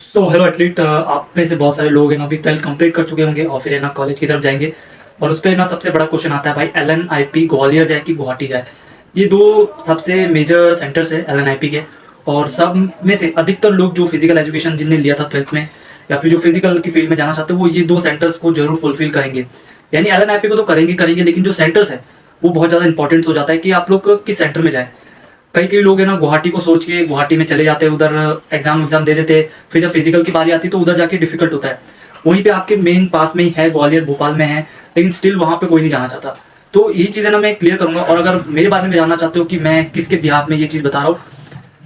So hello athlete, आप में से बहुत सारे लोग हैं ना अभी 12th कंप्लीट कर चुके होंगे और फिर है ना कॉलेज की तरफ जाएंगे। और उस पर ना सबसे बड़ा क्वेश्चन आता है भाई, LNIP ग्वालियर जाए कि गुवाहाटी जाए। ये दो सबसे मेजर सेंटर्स है LNIP के। और सब में से अधिकतर लोग जो फिजिकल एजुकेशन जिनने लिया था 12th में या फिर जो फिजिकल की फील्ड में जाना चाहते हैं वो ये दो सेंटर्स को जरूर फुलफिल करेंगे। यानी LNIP को तो करेंगे करेंगे, लेकिन जो सेंटर्स है वो बहुत ज़्यादा इंपॉर्टेंट हो जाता है कि आप लोग किस सेंटर में जाए। कई कई लोग है ना गुवाहाटी को सोच के गुवाहाटी में चले जाते हैं, उधर एग्जाम दे देते, फिर जब फिजिकल की बारी आती है तो उधर जाके डिफिकल्ट होता है। वहीं पे आपके मेन पास में ही है, ग्वालियर भोपाल में है, लेकिन स्टिल वहाँ पे कोई नहीं जाना चाहता। तो यही चीज़ें ना मैं क्लियर करूंगा। और अगर मेरे बारे में जानना चाहते हो कि मैं किसके बिहाफ में ये चीज़ बता रहा हूँ,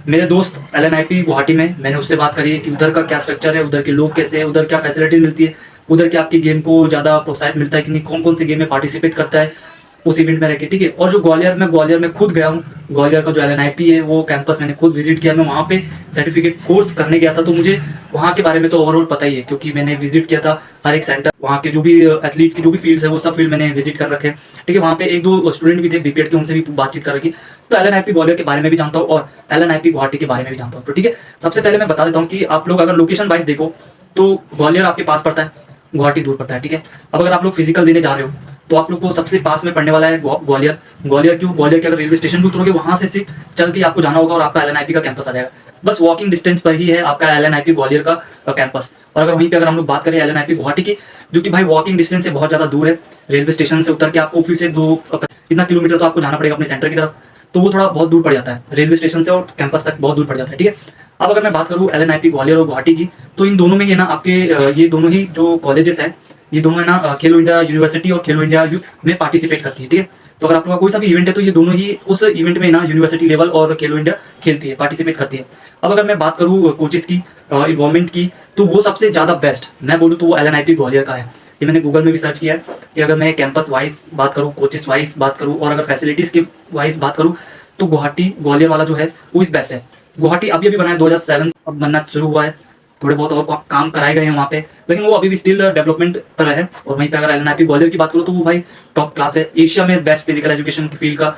मेरे दोस्त LNIP गुवाहाटी में, मैंने उससे बात करी है कि उधर का क्या स्ट्रक्चर है, उधर के लोग कैसे हैं, उधर क्या फैसिलिटीज मिलती है, उधर क्या आपकी गेम को ज़्यादा प्रोत्साहित मिलता है कि नहीं, कौन कौन सी गेम में पार्टिसिपेट करता है उस इवेंट में रह के। ठीक है। और जो ग्वालियर में खुद गया हूँ, ग्वालियर का जो LNIP है वो कैंपस मैंने खुद विजिट किया। मैं वहाँ पे सर्टिफिकेट कोर्स करने गया था, तो मुझे वहाँ के बारे में तो ओवरऑल पता ही है, क्योंकि मैंने विजिट किया था हर एक सेंटर। वहाँ के जो भी एथलीट की जो भी फील्ड्स है वो सब फील्ड मैंने विजिट कर रखे हैं। ठीक है। वहाँ पे एक दो स्टूडेंट भी थे BPED के, उनसे भी बातचीत कर रखी। तो LNIP ग्वालियर के बारे में भी जानता हूँ और LNIP गुवाहाटी के बारे में भी जानता हूँ। तो ठीक है, सबसे पहले मैं बता देता हूँ कि आप लोग अगर लोकेशन वाइज देखो तो ग्वालियर आपके पास पड़ता है, गुवाहाटी दूर पड़ता है। ठीक है। अब अगर आप लोग फिजिकल देने जा रहे हो तो आप लोग को सबसे पास में पड़ने वाला है ग्वालियर। ग्वालियर क्यों? ग्वालियर के अगर रेलवे स्टेशन भी उतरोगे वहां से सिर्फ चल के आपको जाना होगा और आपका LNIP का कैंपस आ जाएगा। बस वॉकिंग डिस्टेंस पर ही है आपका LNIP ग्वालियर का कैंपस। और अगर वहीं पे अगर हम लोग बात करें LNIP गुवाहाटी की, जो कि भाई वॉकिंग डिस्टेंस से बहुत ज्यादा दूर है, रेलवे स्टेशन से उतर के आपको फिर से इतना किलोमीटर तो आपको जाना पड़ेगा अपने सेंटर की तरफ, तो वो थोड़ा बहुत दूर पड़ जाता है, रेलवे स्टेशन से और कैंपस तक बहुत दूर पड़ जाता है। ठीक है। अब अगर मैं बात करूँ LNIP ग्वालियर और गुवाहाटी की, तो इन दोनों में ये ना आपके ये दोनों ही जो कॉलेजेस हैं, ये दोनों है ना खेलो इंडिया यूनिवर्सिटी और खेलो इंडिया में पार्टिसिपेट करती है। ठीक है। तो अगर आप लोग का कोई सा भी इवेंट है तो ये दोनों ही उस इवेंट में ना यूनिवर्सिटी लेवल और खेलो इंडिया खेलती है, पार्टिसिपेट करती है। अब अगर मैं बात करूँ कोचेस की, इन्वॉल्वमेंट की, तो वो सबसे ज़्यादा बेस्ट मैं बोलूँ तो वो LNIP ग्वालियर का है। ये मैंने गूगल में भी सर्च किया है कि अगर मैं कैंपस वाइज बात करूँ, कोचेस वाइज बात करूँ और अगर फैसिलिटीज़ के वाइज बात करूँ, तो गुवाहाटी ग्वालियर वाला जो है वो इस बेस्ट है। गुवाहाटी अभी अभी बना है 2007, अब बनना शुरू हुआ है, थोड़े बहुत और काम कराए गए हैं वहाँ पे, लेकिन वो अभी भी स्टिल डेवलपमेंट पर है। और वहीं पे अगर LNIP ग्वालियर की बात करूँ तो वो भाई टॉप क्लास है, एशिया में बेस्ट फिजिकल एजुकेशन की फील्ड का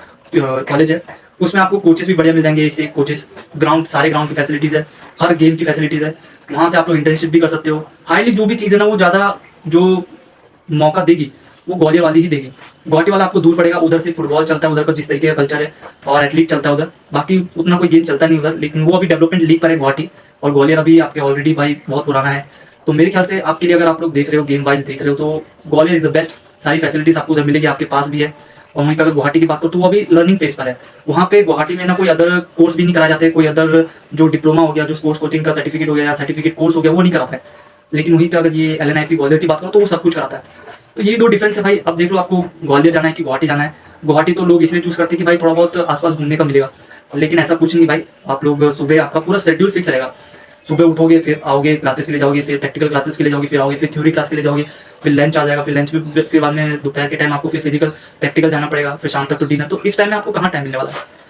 कॉलेज है। उसमें आपको कोचेस भी बढ़िया मिल जाएंगे, एक से एक कोचेस, ग्राउंड सारे ग्राउंड की फैसिलिटीज़ है, हर गेम की फैसिलिटीज़ है। वहाँ से आप लोग इंटर्नशिप भी कर सकते हो। हाईली जो भी चीज़ है ना वो ज़्यादा जो मौका देगी वो ग्वालियर वाली ही देगी। गुवाहाटी वाला आपको दूर पड़ेगा, उधर से फुटबॉल चलता है, उधर का जिस तरीके का कल्चर है और एथलीट चलता है उधर, बाकी उतना कोई गेम चलता नहीं उधर, लेकिन वो अभी डेवलपमेंट लीग पर है गुवाहाटी। और ग्वालियर अभी आपके ऑलरेडी भाई बहुत पुराना है। तो मेरे ख्याल से आपके लिए अगर आप लोग देख रहे हो गेम वाइज देख रहे हो तो ग्वालियर इज द बेस्ट। सारी फैसिलिटीज आपको उधर मिलेगी, आपके पास भी है। और वहीं पर अगर गुवाहाटी की बात करो तो वो अभी लर्निंग फेज पर है। वहाँ पे गुवाहाटी में ना कोई अदर कोर्स भी नहीं कराया जाते, कोई अदर जो डिप्लोमा हो गया, जो स्पोर्ट्स कोचिंग का सर्टिफिकेट हो गया या सर्टिफिकेट कोर्स हो गया वो नहीं कराता है। लेकिन वहीं पे अगर ये LNIP ग्वालियर की बात करो तो वो सब कुछ कराता है। तो ये दो डिफरेंस है भाई। अब देख लो आपको ग्वालियर जाना है कि गुवाहाटी जाना है। गुवाहाटी तो लोग इसलिए चूज करते हैं कि भाई थोड़ा बहुत आसपास घूमने का मिलेगा, लेकिन ऐसा कुछ नहीं भाई। आप लोग सुबह आपका पूरा शेड्यूल फिक्स रहेगा, सुबह उठोगे, फिर आओगे क्लासेस के लिए जाओगे, फिर प्रैक्टिकल क्लासेस के लिए जाओगे, फिर आओगे, फिर थ्योरी क्लास के लिए जाओगे, फिर लंच आ जाएगा, फिर लंच में फिर बाद में दोपहर के टाइम आपको फिर फिजिकल प्रैक्टिकल जाना पड़ेगा, फिर शाम तक तो डिनर। तो इस टाइम में आपको कहाँ टाइम मिलने वाला है?